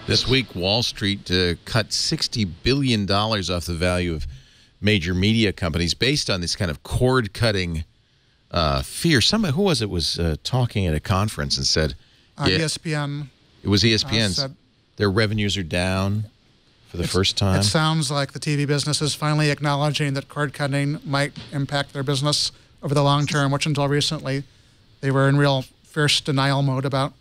This week, Wall Street cut $60 billion off the value of major media companies based on this kind of cord-cutting fear. Who was it was talking at a conference and said... ESPN. It was ESPN's. Their revenues are down for the first time. It sounds like the TV business is finally acknowledging that cord-cutting might impact their business over the long term, which until recently they were in real fierce denial mode about.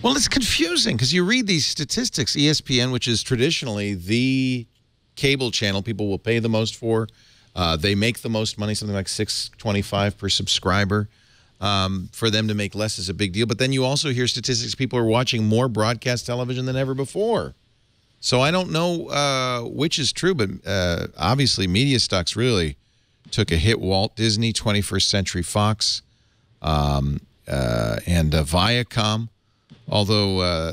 Well, it's confusing because you read these statistics. ESPN, which is traditionally the cable channel people will pay the most for, they make the most money, something like $6.25 per subscriber. For them to make less is a big deal. But then you also hear statistics, people are watching more broadcast television than ever before. So I don't know which is true, but obviously media stocks really took a hit. Walt Disney, 21st Century Fox, and Viacom. Although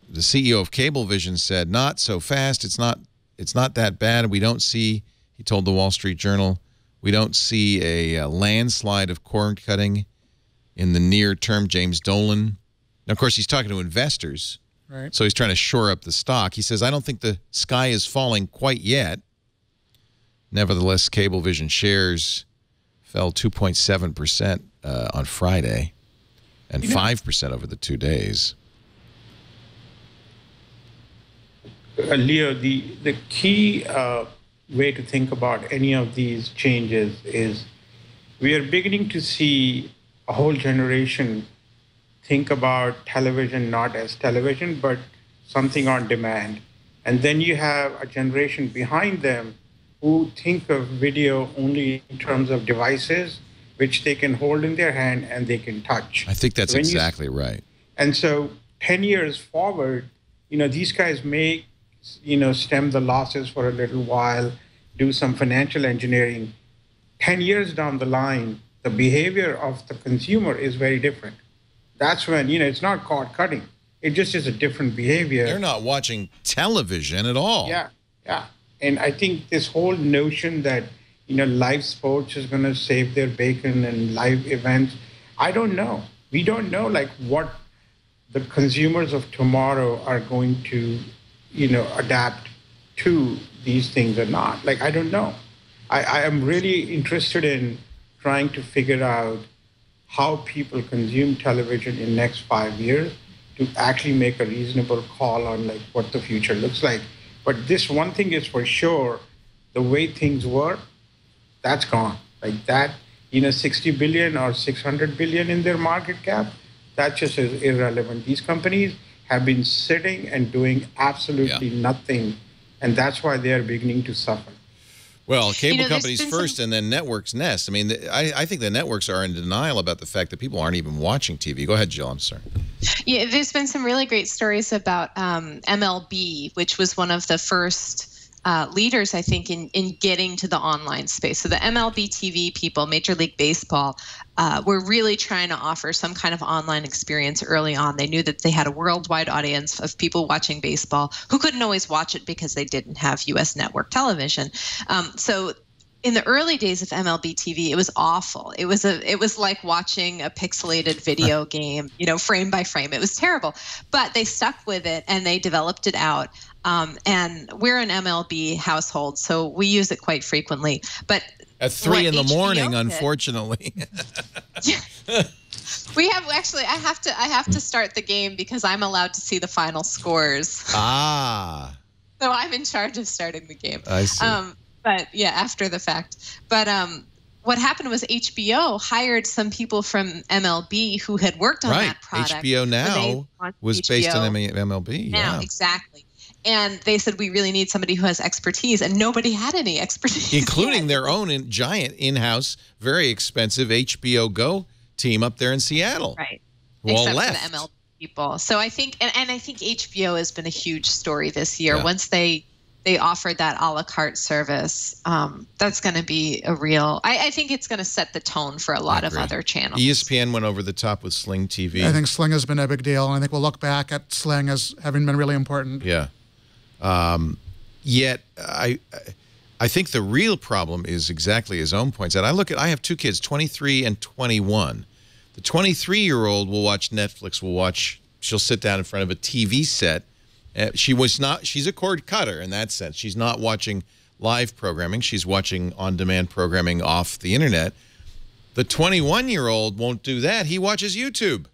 the CEO of Cablevision said, not so fast, it's not that bad. We don't see, he told the Wall Street Journal, we don't see a landslide of cord cutting in the near term. James Dolan. Now, of course, he's talking to investors, right? So he's trying to shore up the stock. He says, I don't think the sky is falling quite yet. Nevertheless, Cablevision shares fell 2.7% on Friday and 5% over the 2 days. Leo, the key way to think about any of these changes is we are beginning to see a whole generation think about television not as television, but something on demand. And then you have a generation behind them who think of video only in terms of devices, which they can hold in their hand and they can touch. I think that's exactly right. And so 10 years forward, these guys may stem the losses for a little while, do some financial engineering. 10 years down the line, the behavior of the consumer is very different. That's when, it's not cord cutting. It just is a different behavior. They're not watching television at all. Yeah, yeah. And I think this whole notion that, live sports is going to save their bacon and live events, I don't know. We don't know, what the consumers of tomorrow are going to adapt to these things or not. I don't know. I am really interested in trying to figure out how people consume television in the next 5 years to actually make a reasonable call on what the future looks like. But this one thing is for sure, the way things were, that's gone. That, 60 billion or 600 billion in their market cap, that just is irrelevant. These companies have been sitting and doing absolutely nothing, and that's why they are beginning to suffer. Well, cable companies first and then networks next. I mean, I think the networks are in denial about the fact that people aren't even watching TV. Go ahead, Jill. I'm sorry. Yeah, there's been some really great stories about MLB, which was one of the first leaders, I think, in getting to the online space. So the MLB TV people, Major League Baseball, were really trying to offer some kind of online experience early on. They knew that they had a worldwide audience of people watching baseball who couldn't always watch it because they didn't have U.S. network television. So in the early days of MLB TV, it was awful. It was like watching a pixelated video game, frame by frame. It was terrible. But they stuck with it and they developed it out. And we're an MLB household, so we use it quite frequently. But at 3 in the morning, unfortunately. Yeah. We have actually. I have to start the game because I'm allowed to see the final scores. Ah. So I'm in charge of starting the game. I see. But yeah, after the fact. But what happened was HBO hired some people from MLB who had worked on that product. HBO Now was based on MLB. Now, exactly. And they said, we really need somebody who has expertise. And nobody had any expertise. Including their own giant in-house, very expensive HBO Go team up there in Seattle. Right. Who all Except left. for the MLB people. So I think, and I think HBO has been a huge story this year. Yeah. Once they offered that a la carte service, that's going to be a real, I think it's going to set the tone for a lot of other channels. ESPN went over the top with Sling TV. I think Sling has been a big deal, and I think we'll look back at Sling as having been really important. Yeah. Yet, I think the real problem is exactly his own points out. I have 2 kids, 23 and 21. The 23-year-old will watch Netflix, she'll sit down in front of a TV set She's a cord cutter in that sense. She's not watching live programming. She's watching on-demand programming off the internet. The 21-year-old won't do that. He watches YouTube,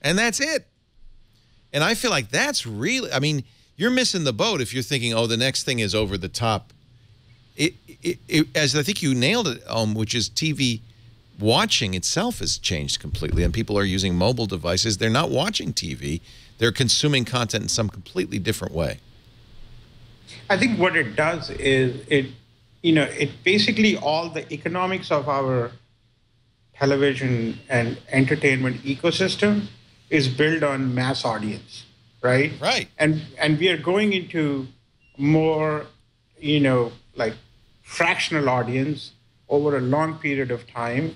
and that's it. And I feel like that's really, I mean, you're missing the boat if you're thinking, oh, the next thing is over the top. As I think you nailed it, which is TV watching itself has changed completely, and people are using mobile devices. They're not watching TV. They're consuming content in some completely different way. I think what it does is it basically all the economics of our television and entertainment ecosystem is built on mass audience, right? Right. And we are going into more, like fractional audience over a long period of time.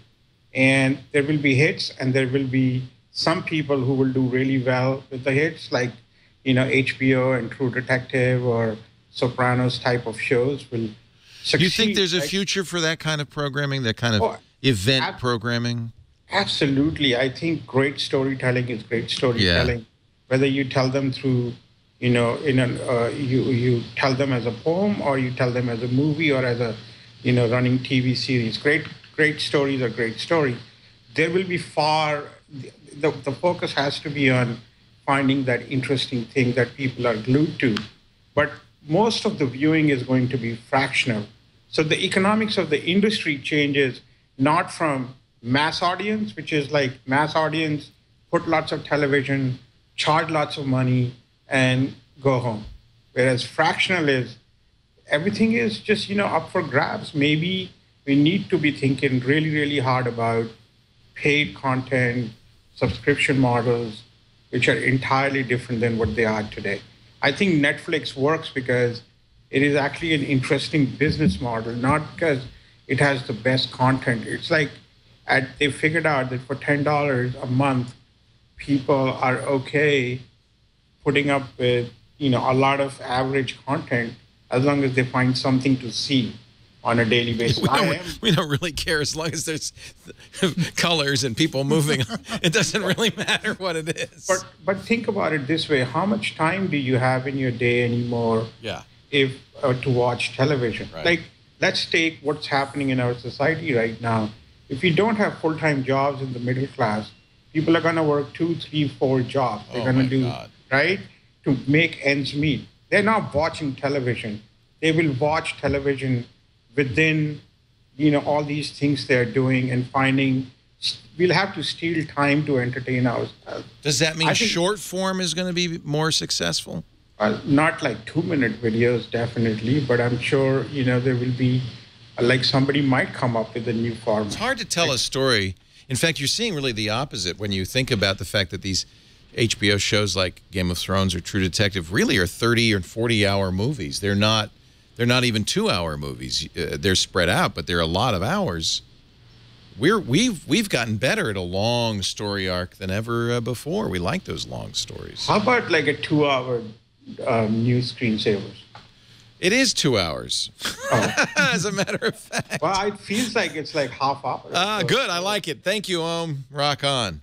And there will be hits, and there will be some people who will do really well with the hits, like, HBO and True Detective or Sopranos type of shows will succeed. You think there's a future for that kind of programming, that kind of event programming? Absolutely. I think great storytelling is great storytelling. Yeah. Whether you tell them through, you tell them as a poem, or you tell them as a movie, or as a, running TV series. Great stories are great stories. There will be the focus has to be on finding that interesting thing that people are glued to. But most of the viewing is going to be fractional. So the economics of the industry changes not from mass audience, which is like mass audience, put lots of television, charge lots of money, and go home. Whereas fractional is, everything is just, up for grabs. Maybe we need to be thinking really, really hard about paid content, subscription models, which are entirely different than what they are today. I think Netflix works because it is actually an interesting business model, not because it has the best content. It's like they figured out that for $10 a month, people are okay putting up with, a lot of average content as long as they find something to see on a daily basis. We don't really care as long as there's colors and people moving. It doesn't really matter what it is. But think about it this way. How much time do you have in your day anymore if to watch television? Right. Like, let's take what's happening in our society right now. If you don't have full-time jobs in the middle class, people are going to work 2, 3, 4 jobs. They're going to do, right, to make ends meet. They're not watching television. They will watch television within, all these things they're doing and finding. We'll have to steal time to entertain ourselves. Does that mean short form is going to be more successful? Not like 2-minute videos, definitely, but I'm sure, there will be, like somebody might come up with a new format. It's hard to tell a story. In fact, you're seeing really the opposite when you think about the fact that these HBO shows like Game of Thrones or True Detective really are 30 or 40-hour movies. They're not even 2-hour movies. They're spread out, but they're a lot of hours. We've gotten better at a long story arc than ever before. We like those long stories. How about like a 2-hour news screensavers? It is 2 hours, as a matter of fact. Well, it feels like it's like half hour. Good. I like it. Thank you, Rock on.